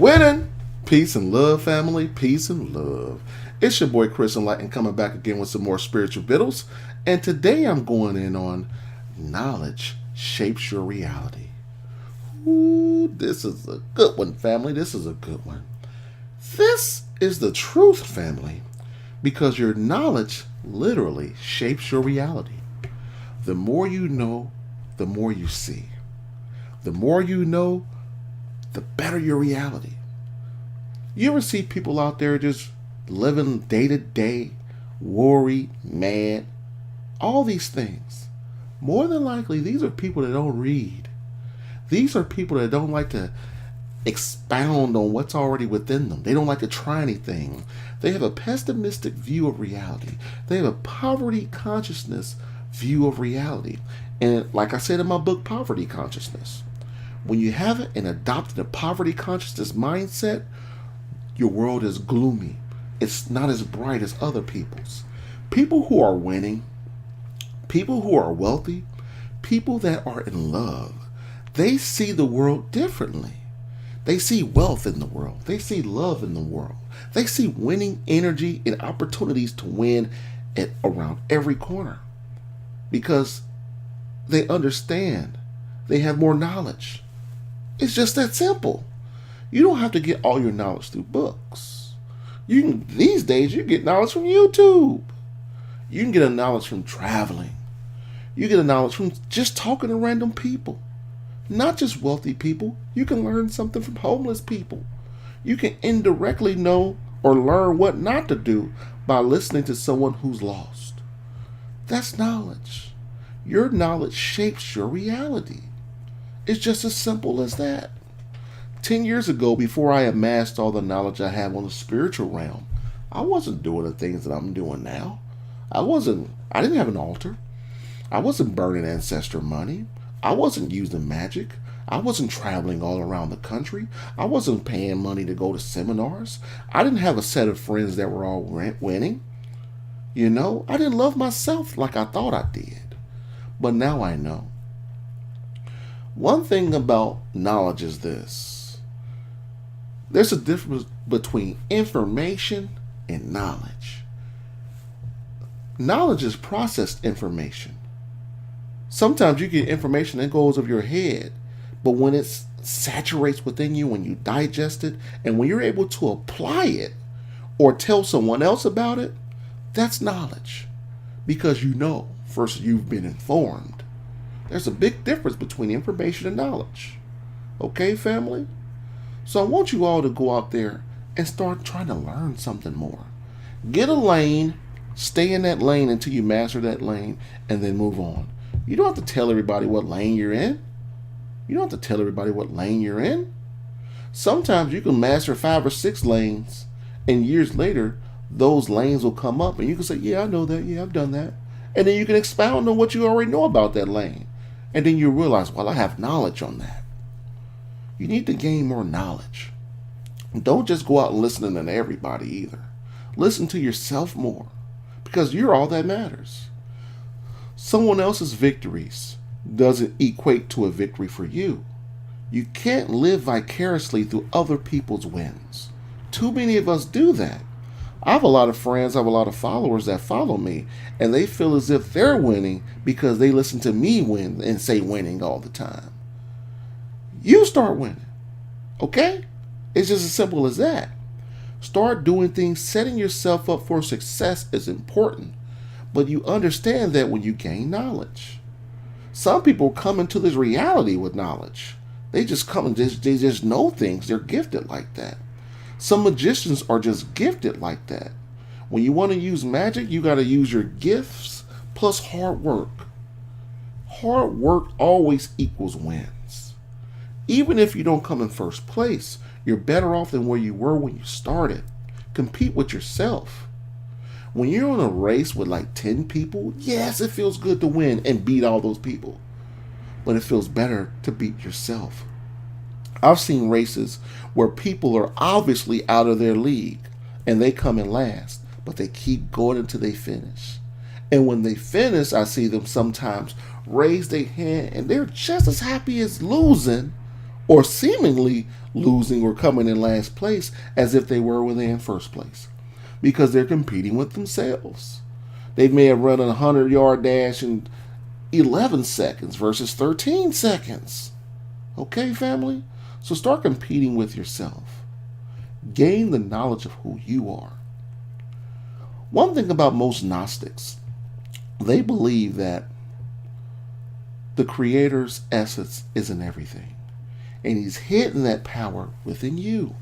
Winning! Peace and love, family. Peace and love. It's your boy Chris Enlightened coming back again with some more spiritual vittles. And today I'm going in on knowledge shapes your reality. Ooh, this is a good one, family. This is a good one. This is the truth, family, because your knowledge literally shapes your reality. The more you know, the more you see. The more you know, the better your reality. You ever see people out there just living day to day, worried, mad, all these things? More than likely, these are people that don't read. These are people that don't like to expound on what's already within them. They don't like to try anything. They have a pessimistic view of reality. They have a poverty consciousness view of reality. And like I said in my book, Poverty Consciousness, when you have and adopted a poverty consciousness mindset, your world is gloomy. It's not as bright as other people's. People who are winning, people who are wealthy, people that are in love, they see the world differently. They see wealth in the world. They see love in the world. They see winning energy and opportunities to win at around every corner because they understand. They have more knowledge. It's just that simple. You don't have to get all your knowledge through books. These days you get knowledge from YouTube. You can get a knowledge from traveling. You get a knowledge from just talking to random people. Not just wealthy people. You can learn something from homeless people. You can indirectly know or learn what not to do by listening to someone who's lost. That's knowledge. Your knowledge shapes your reality. It's just as simple as that. 10 years ago, before I amassed all the knowledge I have on the spiritual realm, I wasn't doing the things that I'm doing now. I didn't have an altar. I wasn't burning ancestor money. I wasn't using magic. I wasn't traveling all around the country. I wasn't paying money to go to seminars. I didn't have a set of friends that were all winning. I didn't love myself like I thought I did. But now I know. One thing about knowledge is this. There's a difference between information and knowledge. Knowledge is processed information. Sometimes you get information that goes over your head, but when it saturates within you, when you digest it, and when you're able to apply it or tell someone else about it, that's knowledge. Because first you've been informed. There's a big difference between information and knowledge. Okay, family? So I want you all to go out there and start trying to learn something more. Get a lane, stay in that lane until you master that lane, and then move on. You don't have to tell everybody what lane you're in. You don't have to tell everybody what lane you're in. Sometimes you can master 5 or 6 lanes, and years later, those lanes will come up, and you can say, yeah, I know that. Yeah, I've done that. And then you can expound on what you already know about that lane. And then you realize, well, I have knowledge on that. You need to gain more knowledge. Don't just go out and listen to everybody either. Listen to yourself more, because you're all that matters. Someone else's victories doesn't equate to a victory for you. You can't live vicariously through other people's wins. Too many of us do that. I have a lot of friends, I have a lot of followers that follow me, and they feel as if they're winning because they listen to me win and say winning all the time. You start winning, okay? It's just as simple as that. Start doing things, setting yourself up for success is important, but you understand that when you gain knowledge. Some people come into this reality with knowledge. They just come and they just know things. They're gifted like that. Some magicians are just gifted like that. When you want to use magic, you got to use your gifts plus hard work. Hard work always equals wins. Even if you don't come in first place, you're better off than where you were when you started. Compete with yourself. When you're on a race with like 10 people, yes, it feels good to win and beat all those people. But it feels better to beat yourself. I've seen races where people are obviously out of their league and they come in last, but they keep going until they finish. And when they finish, I see them sometimes raise their hand and they're just as happy as losing or seemingly losing or coming in last place as if they were when they in first place, because they're competing with themselves. They may have run a 100-yard dash in 11 seconds versus 13 seconds. Okay, family? So start competing with yourself. Gain the knowledge of who you are. One thing about most Gnostics, they believe that the Creator's essence is in everything. And He's hidden that power within you.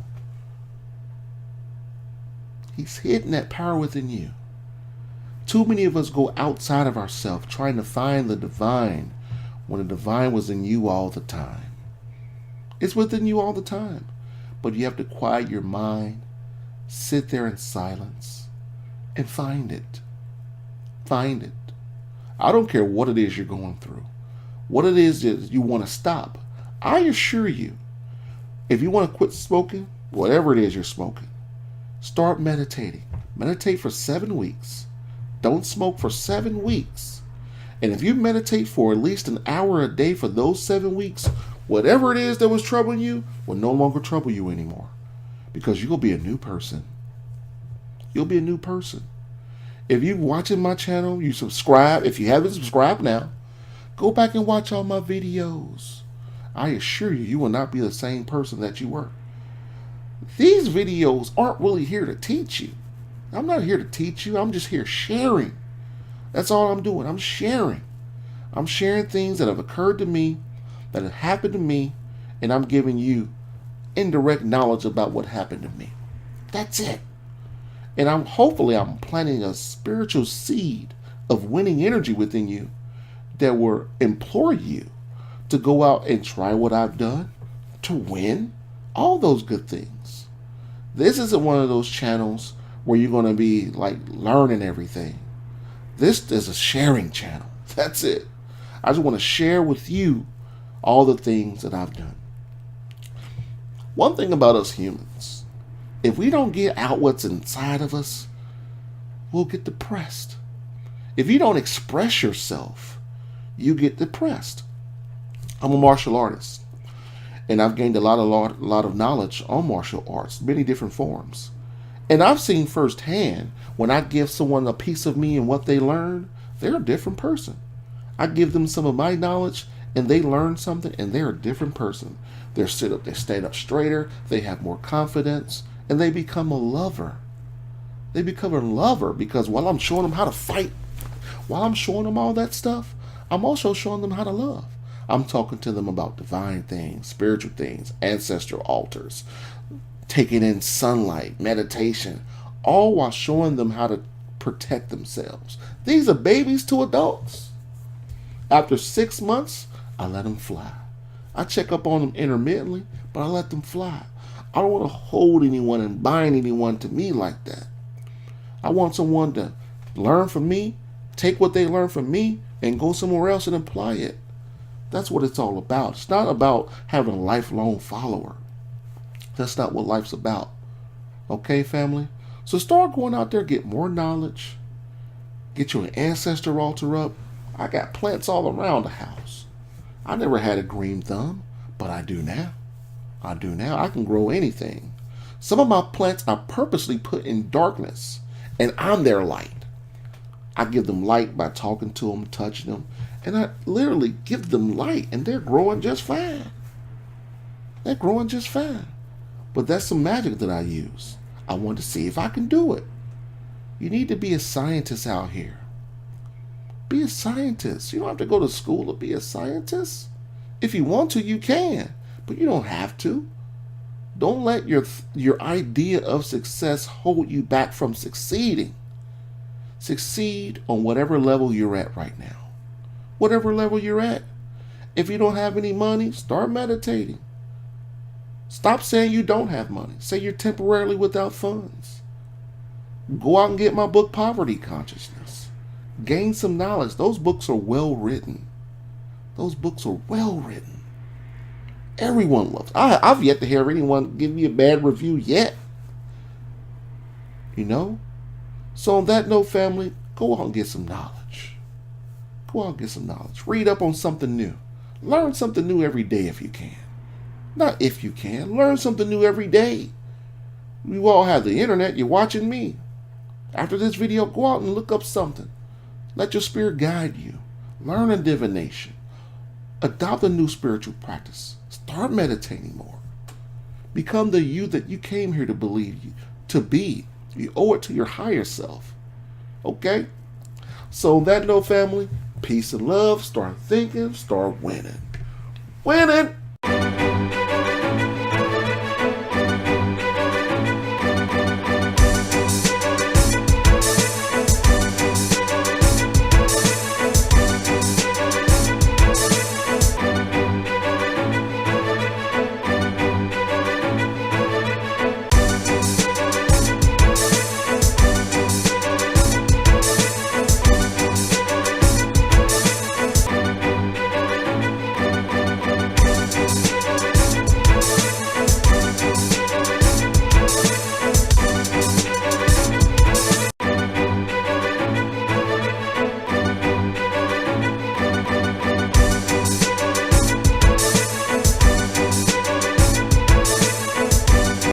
He's hidden that power within you. Too many of us go outside of ourselves trying to find the divine when the divine was in you all the time. It's within you all the time. But you have to quiet your mind, sit there in silence, and find it. Find it. I don't care what it is you're going through, what it is that you want to stop. I assure you, if you want to quit smoking, whatever it is you're smoking, start meditating. Meditate for 7 weeks. Don't smoke for 7 weeks. And if you meditate for at least an hour a day for those 7 weeks, whatever it is that was troubling you will no longer trouble you anymore. Because you'll be a new person. You'll be a new person. If you're watching my channel, you subscribe. If you haven't subscribed now, go back and watch all my videos. I assure you, you will not be the same person that you were. These videos aren't really here to teach you. I'm not here to teach you. I'm just here sharing. That's all I'm doing. I'm sharing. I'm sharing things that have occurred to me, that have happened to me, and I'm giving you indirect knowledge about what happened to me. That's it. And I'm planting a spiritual seed of winning energy within you that will implore you to go out and try what I've done, to win, all those good things. This isn't one of those channels where you're going to be like learning everything. This is a sharing channel. That's it. I just want to share with you all the things that I've done. One thing about us humans, if we don't get out what's inside of us, we'll get depressed. If you don't express yourself, you get depressed. I'm a martial artist, and I've gained a lot of knowledge on martial arts, many different forms. And I've seen firsthand when I give someone a piece of me and what they learn, they're a different person. I give them some of my knowledge and they learn something and they're a different person. They stand up straighter, they have more confidence, and they become a lover. They become a lover because while I'm showing them how to fight, while I'm showing them all that stuff, I'm also showing them how to love. I'm talking to them about divine things, spiritual things, ancestral altars, taking in sunlight, meditation, all while showing them how to protect themselves. These are babies to adults. After 6 months, I let them fly. I check up on them intermittently, but I let them fly. I don't want to hold anyone and bind anyone to me like that. I want someone to learn from me, take what they learn from me, and go somewhere else and apply it. That's what it's all about. It's not about having a lifelong follower. That's not what life's about. Okay, family? So start going out there, get more knowledge. Get your ancestor altar up. I got plants all around the house. I never had a green thumb, but I do now. I do now. I can grow anything. Some of my plants I purposely put in darkness, and I'm their light. I give them light by talking to them, touching them, and I literally give them light, and they're growing just fine. They're growing just fine. But that's some magic that I use. I want to see if I can do it. You need to be a scientist out here. Be a scientist. You don't have to go to school to be a scientist. If you want to, you can, but you don't have to. Don't let your idea of success hold you back from succeeding. Succeed on whatever level you're at right now. Whatever level you're at. If you don't have any money, start meditating. Stop saying you don't have money. Say you're temporarily without funds. Go out and get my book, Poverty Consciousness. Gain some knowledge. Those books are well written. Those books are well written. Everyone loves. I've yet to hear anyone give me a bad review yet. You know? So on that note, family, go out and get some knowledge. Go out and get some knowledge. Read up on something new. Learn something new every day if you can. Not if you can. Learn something new every day. You all have the internet. You're watching me. After this video, go out and look up something. Let your spirit guide you. Learn a divination. Adopt a new spiritual practice. Start meditating more. Become the you that you came here to believe you to be. You owe it to your higher self. Okay? So on that note, family, peace and love. Start thinking. Start winning. Winning!